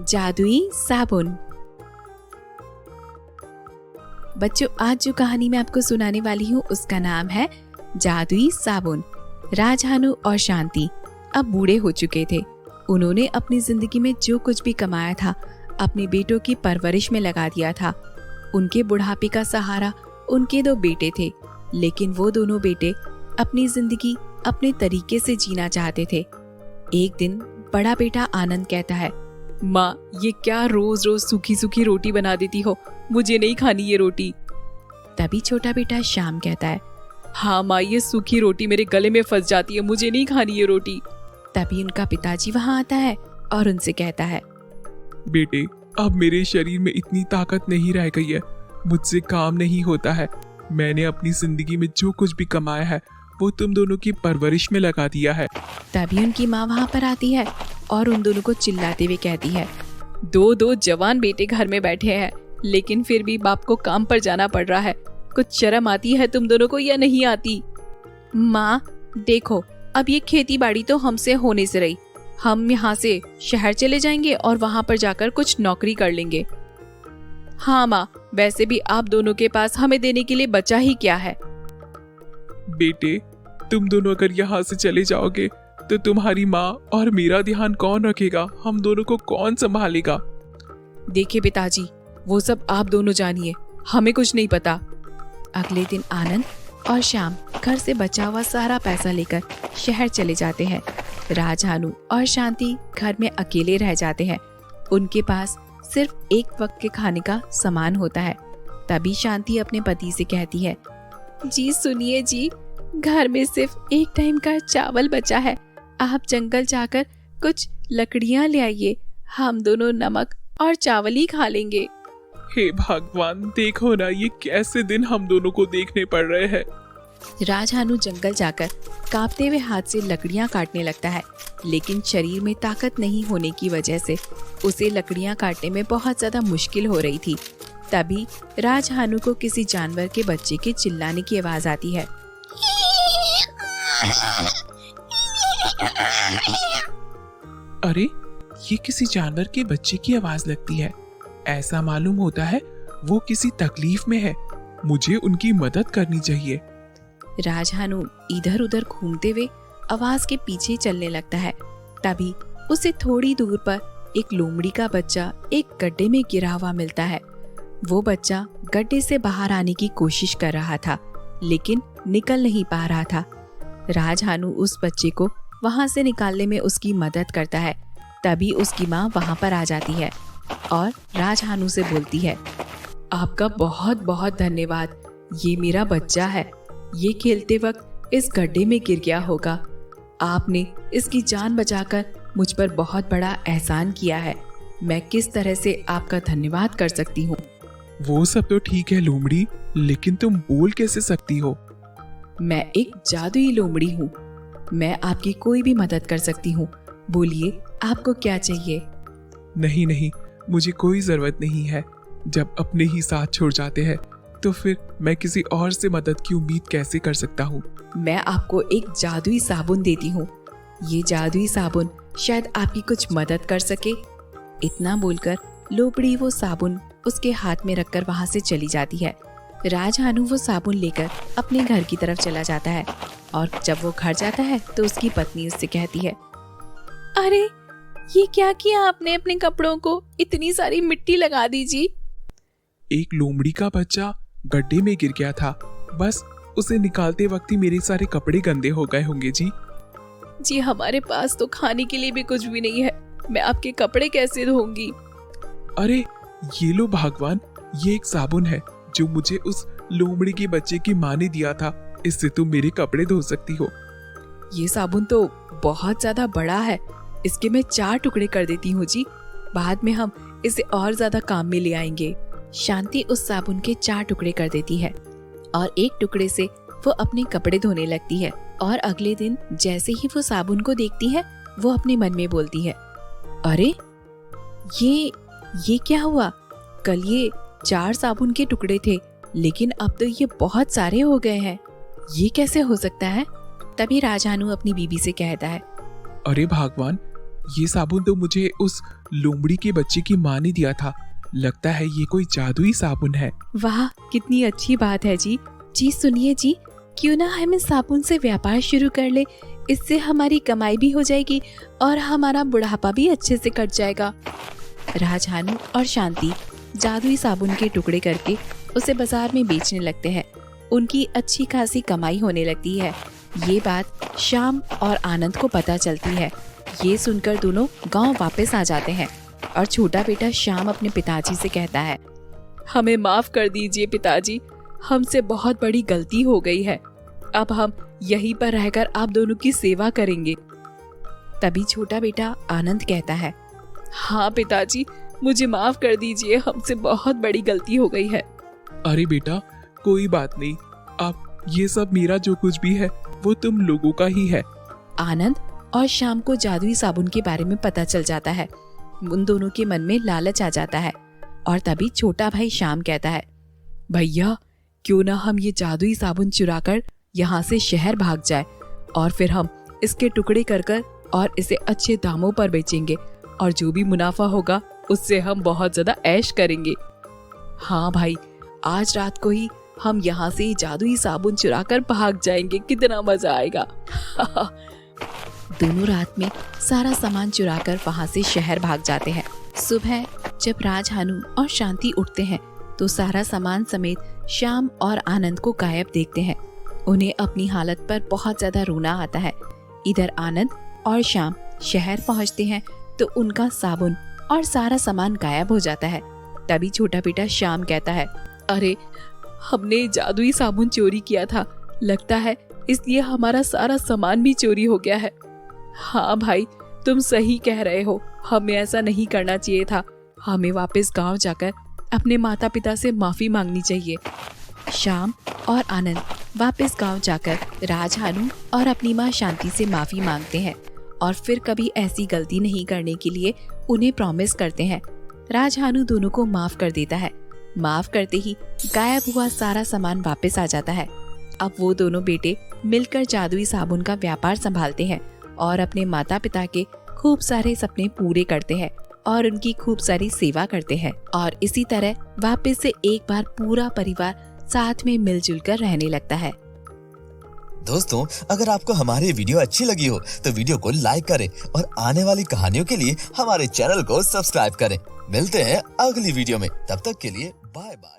जादुई साबुन। बच्चों, आज जो कहानी मैं आपको सुनाने वाली हूँ उसका नाम है जादुई साबुन। राजहानु और शांति अब बूढ़े हो चुके थे। उन्होंने अपनी जिंदगी में जो कुछ भी कमाया था अपने बेटों की परवरिश में लगा दिया था। उनके बुढ़ापे का सहारा उनके 2 बेटे थे, लेकिन वो दोनों बेटे अपनी जिंदगी अपने तरीके से जीना चाहते थे। एक दिन बड़ा बेटा आनंद कहता है, माँ, ये क्या रोज रोज सूखी सूखी रोटी बना देती हो, मुझे नहीं खानी ये रोटी। तभी छोटा बेटा श्याम कहता है, हाँ माँ, ये सूखी रोटी मेरे गले में फंस जाती है, मुझे नहीं खानी ये रोटी। तभी उनका पिताजी वहाँ आता है और उनसे कहता है, बेटे, अब मेरे शरीर में इतनी ताकत नहीं रह गई है, मुझसे काम नहीं होता है। मैंने अपनी जिंदगी में जो कुछ भी कमाया है वो तुम दोनों की परवरिश में लगा दिया है। तभी उनकी माँ वहाँ पर आती है और उन दोनों को चिल्लाते हुए कहती है, दो जवान बेटे घर में बैठे हैं, लेकिन फिर भी बाप को काम पर जाना पड़ रहा है। कुछ शर्म आती है तुम दोनों को या नहीं आती? माँ देखो, अब ये खेती बाड़ी तो हमसे होने से रही। हम यहाँ से शहर चले जाएंगे और वहाँ पर जाकर कुछ नौकरी कर लेंगे। हाँ माँ, वैसे भी आप दोनों के पास हमें देने के लिए बचा ही क्या है। बेटे, तुम दोनों अगर यहाँ से चले जाओगे तो तुम्हारी माँ और मेरा ध्यान कौन रखेगा? हम दोनों को कौन संभालेगा? देखिए पिताजी, वो सब आप दोनों जानिए, हमें कुछ नहीं पता। अगले दिन आनंद और श्याम घर से बचा हुआ सारा पैसा लेकर शहर चले जाते हैं। राजहानु और शांति घर में अकेले रह जाते हैं। उनके पास सिर्फ एक वक्त के खाने का सामान होता है। तभी शांति अपने पति से कहती है, जी सुनिए जी, घर में सिर्फ एक टाइम का चावल बचा है। आप जंगल जाकर कुछ लकड़ियां ले आइए, हम दोनों नमक और चावल ही खा लेंगे। हे भगवान, देखो ना, ये कैसे दिन हम दोनों को देखने पड़ रहे हैं। राजहानु जंगल जाकर कांपते हुए हाथ से लकड़ियां काटने लगता है, लेकिन शरीर में ताकत नहीं होने की वजह से उसे लकड़ियां काटने में बहुत ज्यादा मुश्किल हो रही थी। तभी राजहानु को किसी जानवर के बच्चे के चिल्लाने की आवाज आती है। अरे, ये किसी जानवर के बच्चे की आवाज लगती है। ऐसा मालूम होता है वो किसी तकलीफ में है, मुझे उनकी मदद करनी चाहिए। राजहानु इधर उधर घूमते हुए आवाज के पीछे चलने लगता है। तभी उसे थोड़ी दूर पर एक लोमड़ी का बच्चा एक गड्ढे में गिरा हुआ मिलता है। वो बच्चा गड्ढे से बाहर आने की कोशिश कर रहा था, लेकिन निकल नहीं पा रहा था। राजहानु उस बच्चे को वहां से निकालने में उसकी मदद करता है। तभी उसकी माँ वहां पर आ जाती है और राजहानु से बोलती है, आपका बहुत बहुत धन्यवाद। ये मेरा बच्चा है, ये खेलते वक्त इस गड्ढे में गिर गया होगा। आपने इसकी जान बचाकर मुझ पर बहुत बड़ा एहसान किया है। मैं किस तरह से आपका धन्यवाद कर सकती हूँ? वो सब तो ठीक है लोमड़ी, लेकिन तुम बोल कैसे सकती हो? मैं एक जादुई लोमड़ी हूँ, मैं आपकी कोई भी मदद कर सकती हूँ। बोलिए, आपको क्या चाहिए? नहीं नहीं, मुझे कोई जरूरत नहीं है। जब अपने ही साथ छोड़ जाते हैं तो फिर मैं किसी और से मदद की उम्मीद कैसे कर सकता हूँ? मैं आपको एक जादुई साबुन देती हूँ। ये जादुई साबुन शायद आपकी कुछ मदद कर सके। इतना बोलकर लोमड़ी वो साबुन उसके हाथ में रखकर वहाँ से चली जाती है। राजहानु वो साबुन लेकर अपने घर की तरफ चला जाता है और जब वो घर जाता है तो उसकी पत्नी उससे कहती है, अरे ये क्या किया आपने? अपने कपड़ों को इतनी सारी मिट्टी लगा दी जी। एक लोमड़ी का बच्चा गड्ढे में गिर गया था, बस उसे निकालते वक्त ही मेरे सारे कपड़े गंदे हो गए होंगे जी। जी हमारे पास तो खाने के लिए भी कुछ भी नहीं है, मैं आपके कपड़े कैसे धोऊंगी? अरे ये लो भगवान, ये एक साबुन है जो मुझे उस लोमड़ी के बच्चे की माँ ने दिया था। इससे तुम मेरे कपड़े धो सकती हो। ये साबुन तो बहुत ज्यादा बड़ा है, इसके मैं 4 टुकड़े कर देती हूँ जी। बाद में हम इसे और ज्यादा काम में ले आएंगे। शांति उस साबुन के 4 टुकड़े कर देती है और एक टुकड़े से वो अपने कपड़े धोने लगती है। और अगले दिन जैसे ही वो साबुन को देखती है, वो अपने मन में बोलती है, अरे ये क्या हुआ? कल ये 4 साबुन के टुकड़े थे, लेकिन अब तो ये बहुत सारे हो गए हैं। ये कैसे हो सकता है? तभी राजहानु अपनी बीबी से कहता है, अरे भगवान, ये साबुन तो मुझे उस लोमड़ी के बच्चे की माँ ने दिया था। लगता है ये कोई जादुई साबुन है। वाह, कितनी अच्छी बात है जी। जी सुनिए जी, क्यों ना हम इस साबुन से व्यापार शुरू कर ले। इससे हमारी कमाई भी हो जाएगी और हमारा बुढ़ापा भी अच्छे से कट जाएगा। राजहानु और शांति जादुई साबुन के टुकड़े करके उसे बाजार में बेचने लगते हैं। उनकी अच्छी खासी कमाई होने लगती है। ये बात श्याम और आनंद को पता चलती है। ये सुनकर दोनों गांव वापस आ जाते हैं और छोटा बेटा श्याम अपने पिताजी से कहता है, हमें माफ कर दीजिए पिताजी, हमसे बहुत बड़ी गलती हो गई है। अब हम यहीं पर रहकर आप दोनों की सेवा करेंगे। तभी छोटा बेटा आनंद कहता है, हाँ पिताजी, मुझे माफ कर दीजिए, हमसे बहुत बड़ी गलती हो गई है। अरे बेटा, कोई बात नहीं। अब ये सब मेरा जो कुछ भी है वो तुम लोगों का ही है। आनंद और श्याम को जादुई साबुन के बारे में पता चल जाता है। उन दोनों के मन में लालच आ जाता है और तभी छोटा भाई श्याम कहता है, भैया क्यों ना हम ये जादुई साबुन चुराकर यहाँ से शहर भाग जाए और फिर हम इसके टुकड़े कर कर और इसे अच्छे दामों पर बेचेंगे और जो भी मुनाफा होगा उससे हम बहुत ज्यादा ऐश करेंगे। हाँ भाई, आज रात को ही हम यहाँ से जादुई साबुन चुराकर भाग जाएंगे, कितना मजा आएगा। दोनों रात में सारा सामान चुराकर वहाँ से शहर भाग जाते हैं। सुबह जब राजहानु और शांति उठते हैं तो सारा सामान समेत श्याम और आनंद को गायब देखते हैं। उन्हें अपनी हालत पर बहुत ज्यादा रोना आता है। इधर आनंद और श्याम शहर पहुँचते हैं तो उनका साबुन और सारा सामान गायब हो जाता है। तभी छोटा बेटा श्याम कहता है, अरे हमने जादुई साबुन चोरी किया था, लगता है इसलिए हमारा सारा सामान भी चोरी हो गया है। हाँ भाई, तुम सही कह रहे हो, हमें ऐसा नहीं करना चाहिए था। हमें वापस गांव जाकर अपने माता पिता से माफी मांगनी चाहिए। श्याम और आनंद वापस गांव जाकर राजहानु और अपनी माँ शांति से माफी मांगते हैं और फिर कभी ऐसी गलती नहीं करने के लिए उन्हें प्रॉमिस करते हैं। राजहानु दोनों को माफ कर देता है। माफ करते ही गायब हुआ सारा सामान वापस आ जाता है। अब वो दोनों बेटे मिलकर जादुई साबुन का व्यापार संभालते हैं और अपने माता पिता के खूब सारे सपने पूरे करते हैं और उनकी खूब सारी सेवा करते हैं और इसी तरह वापस से एक बार पूरा परिवार साथ में मिलजुल कर रहने लगता है। दोस्तों, अगर आपको हमारी वीडियो अच्छी लगी हो तो वीडियो को लाइक करें और आने वाली कहानियों के लिए हमारे चैनल को सब्सक्राइब करें। मिलते हैं अगली वीडियो में, तब तक के लिए बाय बाय।